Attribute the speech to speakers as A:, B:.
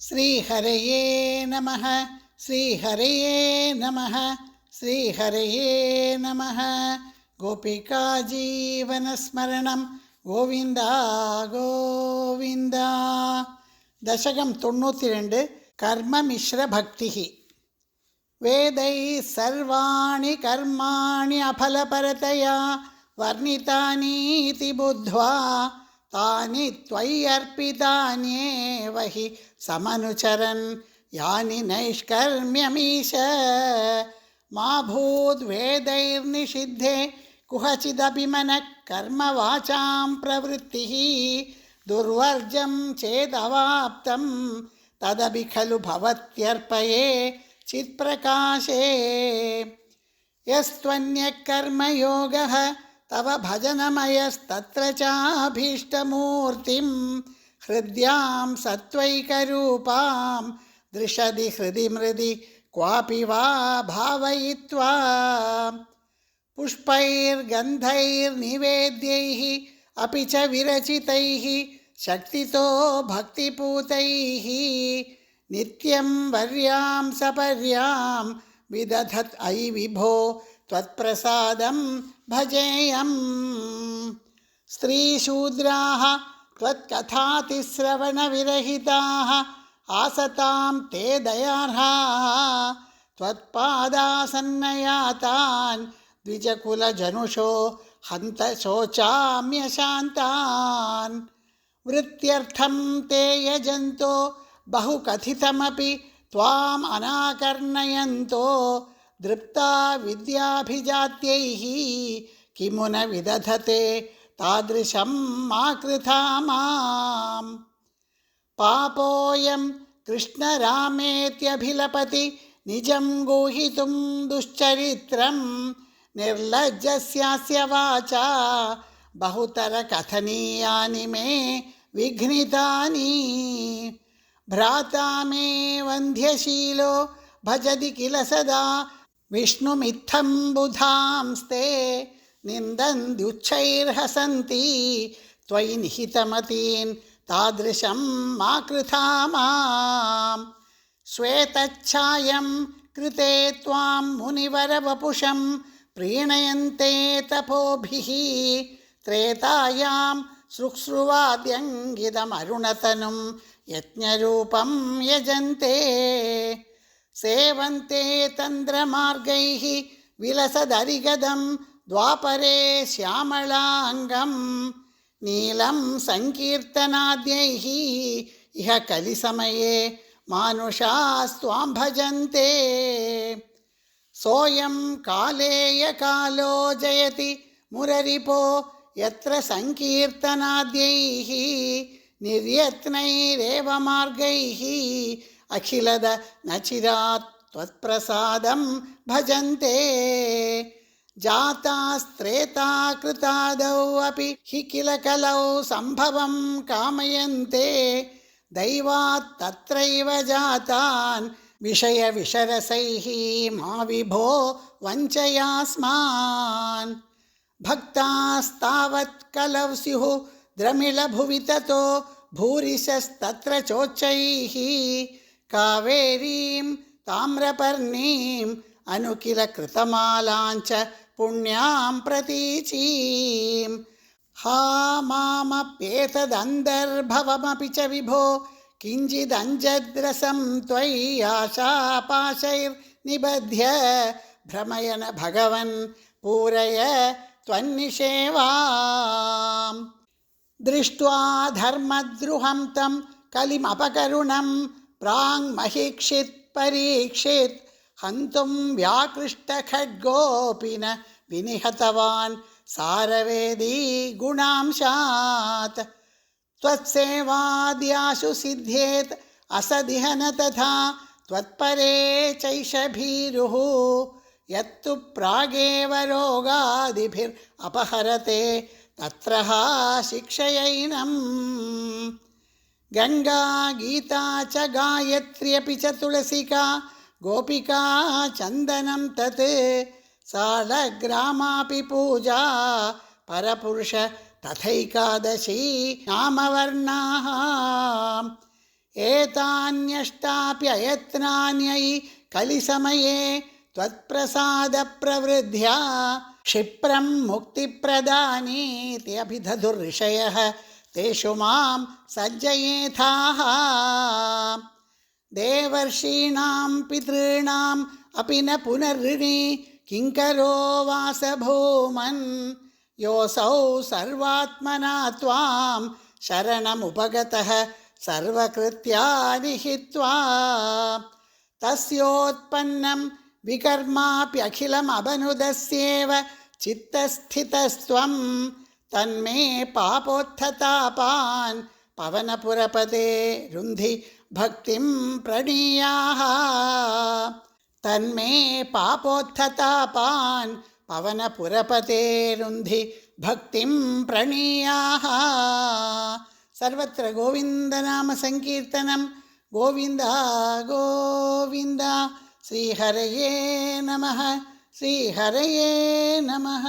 A: ശ്രീഹരയേ നമഃ ശ്രീഹരയേ നമഃ ശ്രീഹരയേ നമഃ. ഗോപികാജീവനസ്മരണം ഗോവിന്ദ ഗോവിന്ദ. ദശകം 92. കർമ്മമിശ്രഭക്തി. വേദൈ സർവാണി കർമാണി അഫലപരതയാ വർണ്ണിതാനീതി ബുദ്ധ്വാ താനി ത്വയ്യർപ്പിതാന്യേവ ഹി സമനുചരൻ യാനി നൈഷ്കർമ്മ്യമീശ. മാ ഭൂദ്വേദൈർനിഷിദ്ധേ കുഹചിദപി മനഃ കർമ്മവാചാം പ്രവൃത്തിഃ ദുർവർജം ചേദവാപ്തം തദപി ഖലു ഭവത്യർപ്പയേ ചിത്പ്രകാശേ. യസ്ത്വന്യഃ കർമ്മയോഗഃ തവ ഭജനമയസ്തത്ര ചാഭീഷ്ടമൂർത്തിം ഹൃദ്യാം സത്വൈകരൂപാം ദൃശതി ഹൃദി മൃദി ക്വാപി വാ ഭാവയിത്വാ. പുഷ്പൈർഗന്ധൈർനിവേദ്യൈഃ അപി ച വിരചിതൈഃ ശക്തിതോ ഭക്തിപൂതൈഃ നിത്യം വർയാം സപര്യാം വിദധത് അയി വിഭോ ത്വത്പ്രസാദം ഭജേയം. സ്ത്രീശൂദ്രാः ത്വത്കഥാതിശ്രവണവിരഹിതാः ആസതാം തേ ദയാർഹാः ത്വത്പാദാസന്നയാതാൻ ദ്വിജകുലജനുഷോ ഹന്ത ശോചാമ്യശാന്താൻ. വൃത്യർത്ഥം തേ യജന്തോ ബഹുകഥിതമപി ത്വാം അനാകർണയന്തോ ദൃപ്താ വിദ്യാഭിജാത്യൈഃ കിമു ന വിദധത്തെ താദൃശം മാ കൃഥാ മാം. പാപോയം കൃഷ്ണരാമേത്യഭിലപതി നിജം ഗൂഹിതും ദുശ്ചരിത്രം നിർലജ്ജസ്യാസ്യ വാചാ ബഹുതര കഥനീയാനി മേ വിഘ്നിതാനി. ഭ്രാതാ മേ വന്ധ്യശീലോ ഭജതി കില സദാ വിഷ്ണുമിത്തം ബുധാംസ്തേ നിന്ദന്ത്യുച്ഛൈർഹസന്തി ത്വയി നിഹിതമതീൻ താദൃശം മാ കൃഥാ മാം. ശ്വേതച്ഛായം കൃതേ ത്വാം മുനിവരവപുഷം പ്രീണയന്തെ തപോഭിഃ ത്രേതായാം ശുശ്രുവാദ്യംഗിതമരുണതനും യജ്ഞരൂപം യജന്തെ. സേവന്തെ തന്ത്രമാർഗൈഃ വിലസദരിഗദം ദ്വാപരേ ശ്യാമളാംഗം നീലം സങ്കീർത്തനാദ്യൈഃ ഇഹ കലിസമയേ മാനുഷാസ്ത്വാം ഭജന്തെ. സോയം കാലേയ കാലോ ജയതി മുരരിപോ യത്ര സങ്കീർത്തനാദ്യൈഃ നിർയത്നൈരേവ മാർഗൈഃ അഖിലദ നചിരാത് ത്വത്പ്രസാദം ഭജന്തെ. ജാതാസ്ത്രേതാ കൃതാദൗ അപി ഹി കില കലൗ സംഭവം കാമയന്തെ ദൈവാത് തത്രൈവ ജാതാൻ വിഷയവിഷരസൈഃ മാ വിഭോ വഞ്ചയാസ്മാൻ. ഭക്താസ്താവത് കലൗ സ്യുഃ ദ്രമിളഭുവി തതോ ഭൂരിശസ്തത്ര ചോച്ചൈഃ കാവേരീം താമ്രപർണീം അനുകില കൃതമാലാഞ്ച പുണ്യാം പ്രതീചീം. ഹാ മാമപ്യേതദന്തർഭവമപി ച വിഭോ കിഞ്ചിദഞ്ജദ്രസം ത്വയി ആശാപാശൈർനിബധ്യ ഭ്രമയന ഭഗവൻ പൂരയ ത്വന്നിഷേവാം. ദൃഷ്ട്വാ ധർമ്മദ്രുഹം തം കലിമപകരുണം പ്രാങ്മഹീക്ഷിത് പരീക്ഷിത് ഹന്തും വ്യാകൃഷ്ടഖഡ്ഗോപി ന വിനിഹതവാൻ സാരവേദീ ഗുണാംശാത്. ത്വത്സേവാദ്യാശു സിദ്ധ്യേത് അസദിഹ ന തഥാ ത്വത്പരേ ചൈഷ ഭീരുഃ യത്തു പ്രാഗേവ രോഗാദിഭിർ അപഹരത്തെ തത്ര ശിക്ഷയൈനം. ഗംഗാ ഗീതാ ച ഗായത്ര്യപി ച തുളസികാ ഗോപികാ ചന്ദനം തത് സാളഗ്രാമാപി പൂജാ പരപുരുഷ തഥൈകാദശീ നാമവർണാഃ. एतान्यष्टाप्ययत्नान्यै कलिसमये त्वत्प्रसादप्रवृद्ध्या क्षिप्रं मुक्तिप्रदानीति अभिधधुर्षयः तेषु मां सज्जयेथाः देवर्षीणां पितॄणाम् अपि न पुनर्ऋणी किङ्करो वासभूमन् योऽसौ सर्वात्मना त्वां शरणमुपगतः सर्वकृत्यानि हित्वा तस्योत्पन्नं विकर्माप्यखिलमबनुदस्येव चित्तस्थितस्त्वं तन्मे पापोत्थतापान् पवनपुरपते रुन्धि भक्तिं प्रणीयाः तन्मे पापोत्थतापान् पवनपुरपते रुन्धि भक्तिं प्रणीयाः सर्वत्र गोविन्दनाम संकीर्तनं गोविन्द गोविन्द श्रीहरये नमः श्रीहरये नमः।